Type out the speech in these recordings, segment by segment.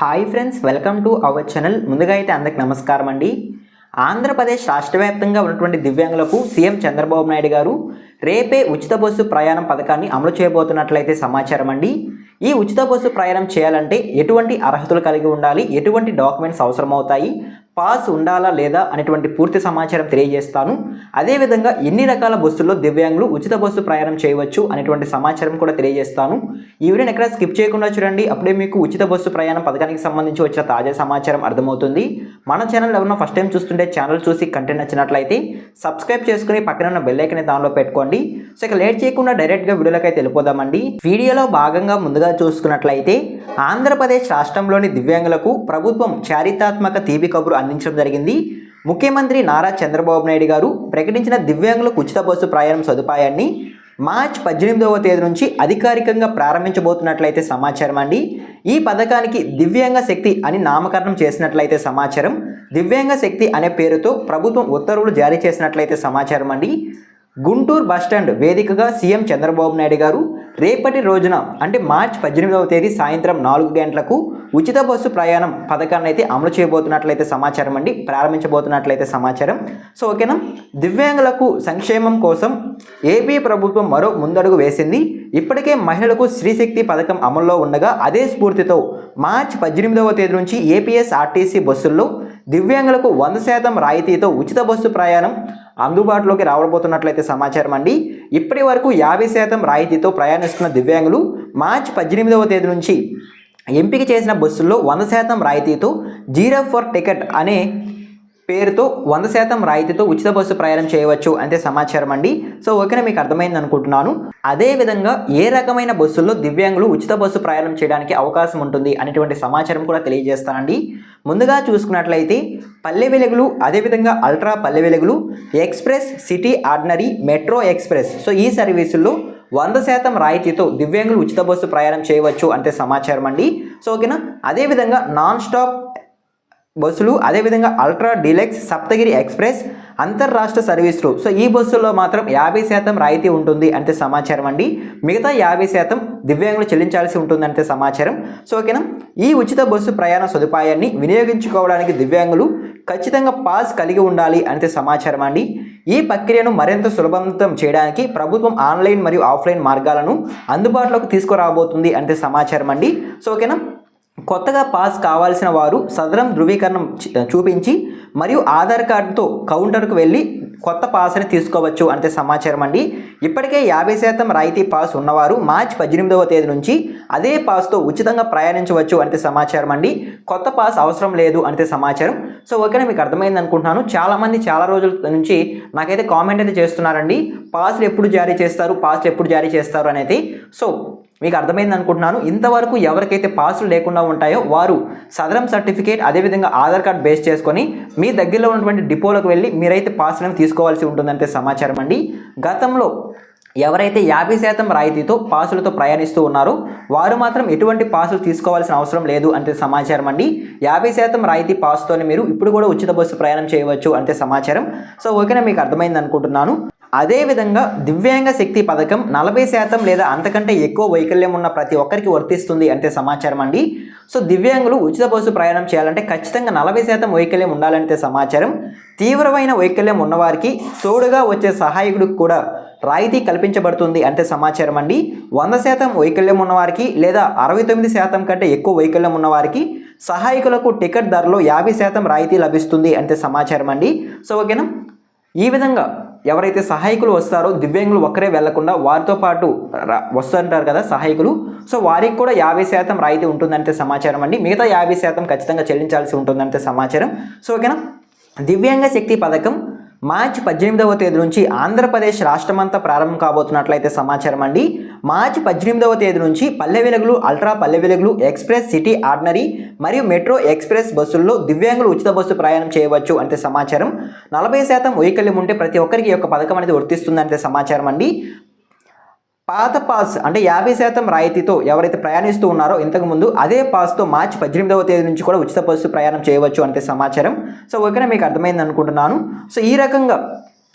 Hi friends, welcome to our channel. ముందుగా అయితే అందరికి నమస్కారం అండి. ఆంధ్రప్రదేశ్ రాష్ట్ర వ్యాప్తంగా ఉన్నటువంటి దివ్యాంగులకు సీఎం చంద్రబాబు నాయుడు గారు రేపే ఉచిత బస్సు ప్రయాణం పథకాన్ని అమలు చేయబోతున్నట్లయితే సమాచారం అండి. ఈ ఉచిత బస్సు ప్రయాణం చేయాలంటే ఎటువంటి అర్హతలు కలిగి ఉండాలి, ఎటువంటి డాక్యుమెంట్స్ అవసరమవుతాయి, పాస్ ఉండాలా లేదా అనేటువంటి పూర్తి సమాచారం తెలియజేస్తాను. అదేవిధంగా ఎన్ని రకాల బస్సుల్లో దివ్యాంగులు ఉచిత బస్సు ప్రయాణం చేయవచ్చు అనేటువంటి సమాచారం కూడా తెలియజేస్తాను. ఈ వీడియోని ఎక్కడ స్కిప్ చేయకుండా చూడండి. అప్పుడే మీకు ఉచిత బస్సు ప్రయాణం పథకానికి సంబంధించి వచ్చిన తాజా సమాచారం అర్థమవుతుంది. మన ఛానల్ ఎవరైనా ఫస్ట్ టైం చూస్తుంటే ఛానల్ చూసి కంటెంట్ నచ్చినట్లయితే సబ్స్క్రైబ్ చేసుకుని పక్కన ఉన్న బెల్ ఐకాన్ దానిలో పెట్టుకోండి. సో ఇక లేట్ చేయకుండా డైరెక్ట్గా వీడియోలోకి అయితే వెళ్ళిపోదామండి. వీడియోలో భాగంగా ముందుగా చూసుకున్నట్లయితే ఆంధ్రప్రదేశ్ రాష్ట్రంలోని దివ్యాంగులకు ప్రభుత్వం చారిత్రాత్మక తీపి కబురు అందించడం జరిగింది. ముఖ్యమంత్రి నారా చంద్రబాబు నాయుడు గారు ప్రకటించిన దివ్యాంగులకు ఉచిత బస్సు ప్రయాణం సదుపాయాన్ని మార్చి 18వ తేదీ నుంచి అధికారికంగా ప్రారంభించబోతున్నట్లయితే సమాచారం అండి. ఈ పథకానికి దివ్యాంగ శక్తి అని నామకరణం చేసినట్లయితే సమాచారం. దివ్యాంగ శక్తి అనే పేరుతో ప్రభుత్వం ఉత్తర్వులు జారీ చేసినట్లయితే సమాచారం అండి. గుంటూరు బస్టాండ్ వేదికగా సీఎం చంద్రబాబు నాయుడు గారు రేపటి రోజున అంటే మార్చి 18వ తేదీ సాయంత్రం 4 గంటలకు ఉచిత బస్సు ప్రయాణం పథకాన్ని అయితే అమలు చేయబోతున్నట్లయితే సమాచారం అండి, ప్రారంభించబోతున్నట్లయితే సమాచారం. సో ఓకేనా, దివ్యాంగులకు సంక్షేమం కోసం ఏపీ ప్రభుత్వం మరో ముందడుగు వేసింది. ఇప్పటికే మహిళలకు స్త్రీశక్తి పథకం అమల్లో ఉండగా అదే స్ఫూర్తితో మార్చి 18వ తేదీ నుంచి ఏపీఎస్ఆర్టీసీ బస్సుల్లో దివ్యాంగులకు 100% రాయితీతో ఉచిత బస్సు ప్రయాణం అందుబాటులోకి రావబోతున్నట్లయితే సమాచారం అండి. ఇప్పటి వరకు 50% రాయితీతో ప్రయాణిస్తున్న దివ్యాంగులు మార్చి 18వ తేదీ నుంచి ఎంపిక చేసిన బస్సుల్లో 100% రాయితీతో 0 టికెట్ అనే పేరుతో 100% రాయితీతో ఉచిత బస్సు ప్రయాణం చేయవచ్చు అంటే సమాచారం అండి. సో ఓకేనా, మీకు అర్థమైంది అనుకుంటున్నాను. అదేవిధంగా ఏ రకమైన బస్సుల్లో దివ్యాంగులు ఉచిత బస్సు ప్రయాణం చేయడానికి అవకాశం ఉంటుంది అనేటువంటి సమాచారం కూడా తెలియజేస్తానండి. ముందుగా చూసుకున్నట్లయితే పల్లె వెలుగులు, అదేవిధంగా అల్ట్రా పల్లె వెలుగులు, express, city ordinary, metro express, so ఈ సర్వీసుల్లో 100% రాయితీతో దివ్యాంగులు ఉచిత బస్సు ప్రయాణం చేయవచ్చు అంటే సమాచారం అండి. సో ఓకేనా, అదేవిధంగా నాన్ స్టాప్ బస్సులు, అదేవిధంగా అల్ట్రా డీలక్స్, సప్తగిరి ఎక్స్ప్రెస్, అంతర్రాష్ట్ర సర్వీసులు, సో ఈ బస్సుల్లో మాత్రం 50% రాయితీ ఉంటుంది అంటే సమాచారం అండి. మిగతా 50% దివ్యాంగులు చెల్లించాల్సి ఉంటుంది అంటే సమాచారం. సో ఓకేనా, ఈ ఉచిత బస్సు ప్రయాణ సదుపాయాన్ని వినియోగించుకోవడానికి దివ్యాంగులు ఖచ్చితంగా పాస్ కలిగి ఉండాలి అంటే సమాచారం అండి. ఈ ప్రక్రియను మరింత సులభవంతం చేయడానికి ప్రభుత్వం ఆన్లైన్ మరియు ఆఫ్లైన్ మార్గాలను అందుబాటులోకి తీసుకురాబోతుంది అంటే సమాచారం అండి. సో ఓకేనా, కొత్తగా పాస్ కావాల్సిన వారు సదరం ధృవీకరణం చూపించి మరియు ఆధార్ కార్డుతో కౌంటర్కు వెళ్ళి కొత్త పాస్ని తీసుకోవచ్చు అంటే సమాచారం అండి. ఇప్పటికే 50% రాయితీ పాస్ ఉన్నవారు మార్చి 18వ తేదీ నుంచి అదే పాస్తో ఉచితంగా ప్రయాణించవచ్చు అంటే సమాచారం అండి. కొత్త పాస్ అవసరం లేదు అంటే సమాచారం. సో ఓకేనా, మీకు అర్థమైంది అనుకుంటున్నాను. చాలామంది చాలా రోజుల నుంచి నాకైతే కామెంట్ అయితే చేస్తున్నారండి, పాస్లు ఎప్పుడు జారీ చేస్తారు అనేది. సో మీకు అర్థమైంది అనుకుంటున్నాను. ఇంతవరకు ఎవరికైతే పాసులు లేకుండా ఉంటాయో వారు సదరం సర్టిఫికేట్, అదేవిధంగా ఆధార్ కార్డ్ బేస్ చేసుకొని మీ దగ్గరలో ఉన్నటువంటి డిపోలకు వెళ్ళి మీరైతే పాసులను తీసుకోవాల్సి ఉంటుందంటే సమాచారం అండి. గతంలో ఎవరైతే 50% రాయితీతో పాసులతో ప్రయాణిస్తూ ఉన్నారో వారు మాత్రం ఎటువంటి పాసులు తీసుకోవాల్సిన అవసరం లేదు అంటే సమాచారం అండి. 50% రాయితీ పాస్తోనే మీరు ఇప్పుడు కూడా ఉచిత బస్సు ప్రయాణం చేయవచ్చు అంటే సమాచారం. సో ఓకేనా, మీకు అర్థమైంది అనుకుంటున్నాను. అదేవిధంగా దివ్యాంగ శక్తి పథకం 40% లేదా అంతకంటే ఎక్కువ వైకల్యం ఉన్న ప్రతి ఒక్కరికి వర్తిస్తుంది అంటే సమాచారం అండి. సో దివ్యాంగులు ఉచిత బస్సు ప్రయాణం చేయాలంటే ఖచ్చితంగా 40% వైకల్యం ఉండాలంటే సమాచారం. తీవ్రమైన వైకల్యం ఉన్నవారికి తోడుగా వచ్చే సహాయకుడికి కూడా రాయితీ కల్పించబడుతుంది అంటే సమాచారం అండి. 100% వైకల్యం ఉన్నవారికి లేదా 69% కంటే ఎక్కువ వైకల్యం ఉన్నవారికి సహాయకులకు టికెట్ ధరలో 50% రాయితీ లభిస్తుంది అంటే సమాచారం అండి. సో ఓకేనా, ఈ విధంగా ఎవరైతే సహాయకులు వస్తారో దివ్యాంగులు ఒక్కరే వెళ్లకుండా వారితో పాటు వస్తుంటారు కదా సహాయకులు, సో వారికి కూడా 50% రాయితీ ఉంటుందంటే సమాచారం అండి. మిగతా 50% ఖచ్చితంగా చెల్లించాల్సి ఉంటుందంటే సమాచారం. సో ఓకేనా, దివ్యాంగ శక్తి పథకం మార్చి 18వ తేదీ నుంచి ఆంధ్రప్రదేశ్ రాష్ట్రమంతా ప్రారంభం కాబోతున్నట్లయితే సమాచారం అండి. మార్చి 18వ తేదీ నుంచి పల్లె వెలుగులు, అల్ట్రా పల్లె వెలుగులు, ఎక్స్ప్రెస్, సిటీ ఆర్డినరీ మరియు మెట్రో ఎక్స్ప్రెస్ బస్సుల్లో దివ్యాంగులు ఉచిత బస్సు ప్రయాణం చేయవచ్చు అంటే సమాచారం. 40% వైకల్యం ఉంటే ప్రతి ఒక్కరికి ఈ యొక్క పథకం అనేది వర్తిస్తుందంటే సమాచారం అండి. పాత పాస్ అంటే 50% రాయితీతో ఎవరైతే ప్రయాణిస్తూ ఉన్నారో ఇంతకుముందు అదే పాస్తో మార్చి 18వ తేదీ నుంచి కూడా ఉచిత బస్సు ప్రయాణం చేయవచ్చు అంటే సమాచారం. సో ఓకేనా, మీకు అర్థమైంది అనుకుంటున్నాను. సో ఈ రకంగా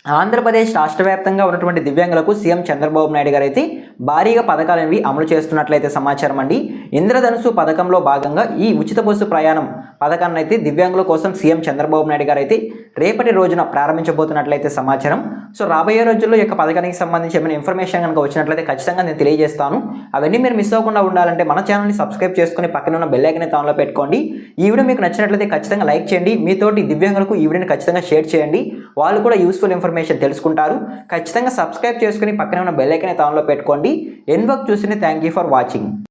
ఆంధ్రప్రదేశ్ రాష్ట్ర వ్యాప్తంగా ఉన్నటువంటి దివ్యాంగులకు సీఎం చంద్రబాబు నాయుడు గారు అయితే భారీగా పథకాలనేవి అమలు చేస్తున్నట్లయితే సమాచారం అండి. ఇంద్రధనుసు పథకంలో భాగంగా ఈ ఉచిత బస్సు ప్రయాణం పథకాన్ని అయితే దివ్యాంగుల కోసం సీఎం చంద్రబాబు నాయుడు గారు అయితే రేపటి రోజున ప్రారంభించబోతున్నట్లయితే సమాచారం. సో రాబోయే రోజుల్లో ఈ యొక్క పథకానికి సంబంధించి ఏమైనా ఇన్ఫర్మేషన్ కనుక వచ్చినట్లయితే ఖచ్చితంగా నేను తెలియజేస్తాను. అవన్నీ మీరు మిస్ అవ్వకుండా ఉండాలంటే మన ఛానల్ని సబ్స్క్రైబ్ చేసుకుని పక్కన ఉన్న బెల్ ఐకాన్ ఆన్లో పెట్టుకోండి. ఈ వీడియో మీకు నచ్చినట్లయితే ఖచ్చితంగా లైక్ చేయండి. మీతోటి దివ్యాంగులకు ఈ వీడియోని ఖచ్చితంగా షేర్ చేయండి. వాళ్ళు కూడా యూస్ఫుల్ ఇన్ఫర్మేషన్ తెలుసుకుంటారు. ఖచ్చితంగా సబ్స్క్రైబ్ చేసుకుని పక్కన ఉన్న బెల్ ఐకాన్ ఆన్లో పెట్టుకోండి. ఎన్ వర్క్ చూసి థ్యాంక్ యూ ఫర్ వాచింగ్.